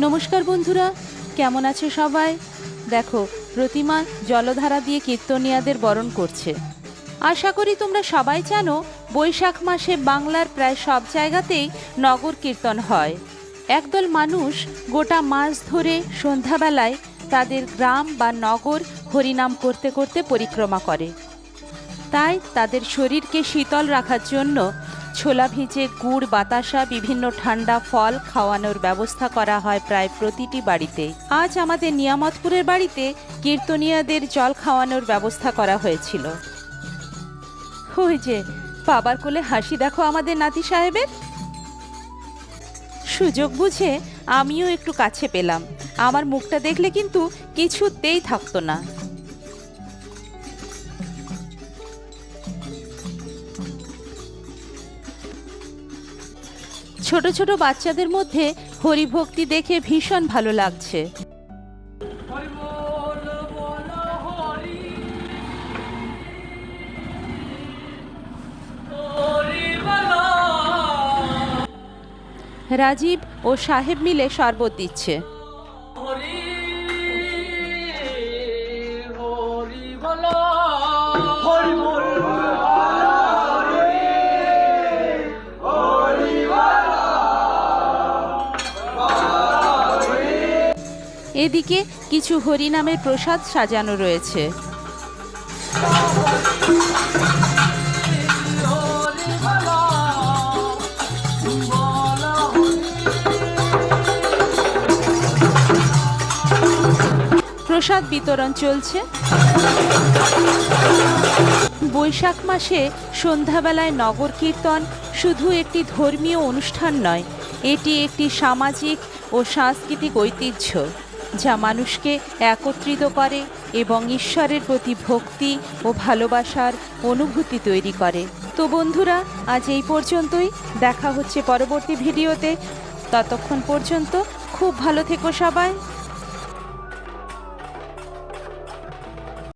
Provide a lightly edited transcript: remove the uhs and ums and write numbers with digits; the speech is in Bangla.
নমস্কার বন্ধুরা, কেমন আছে সবাই? দেখো, প্রতিমা জলধারা দিয়ে কীর্তনিয়াদের বরণ করছে। আশা করি তোমরা সবাই জানো, বৈশাখ মাসে বাংলার প্রায় সব জায়গাতেই নগর কীর্তন হয়। একদল মানুষ গোটা মাস ধরে সন্ধ্যাবেলায় তাদের গ্রাম বা নগর হরিনাম করতে করতে পরিক্রমা করে। তাই তাদের শরীরকে শীতল রাখার জন্য ছোলা ভিজে গুড়, বাতাসা, বিভিন্ন ঠান্ডা ফল খাওয়ানোর ব্যবস্থা করা হয় প্রায় প্রতিটি বাড়িতে। আজ আমাদের নিয়ামতপুরের বাড়িতে কীর্তনিয়াদের জল খাওয়ানোর ব্যবস্থা করা হয়েছিল। ওই যে বাবার কোলে হাসি দেখো আমাদের নাতি সাহেবের। সুযোগ বুঝে আমিও একটু কাছে পেলাম। আমার মুখটা দেখলে কিন্তু কিছুতেই থাকতো না। ছোট ছোট বাচ্চাদের মধ্যে হরিভক্তি দেখে ভীষণ ভালো লাগছে। রাজীব ও সাহেব মিলে শরবত দিচ্ছে। এদিকে কিছু হরিনামের প্রসাদ সাজানো রয়েছে। প্রসাদ বিতরণ চলছে। বৈশাখ মাসে সন্ধ্যাবেলায় নগর কীর্তন শুধু একটি ধর্মীয় অনুষ্ঠান নয়, এটি একটি সামাজিক ও সাংস্কৃতিক ঐতিহ্য যা মানুষকে একত্রিত করে এবং ঈশ্বরের প্রতি ভক্তি ও ভালোবাসার অনুভূতি তৈরি করে। তো বন্ধুরা, আজ এই পর্যন্তই। দেখা হচ্ছে পরবর্তী ভিডিওতে। ততক্ষণ পর্যন্ত খুব ভালো থেকো সবাই।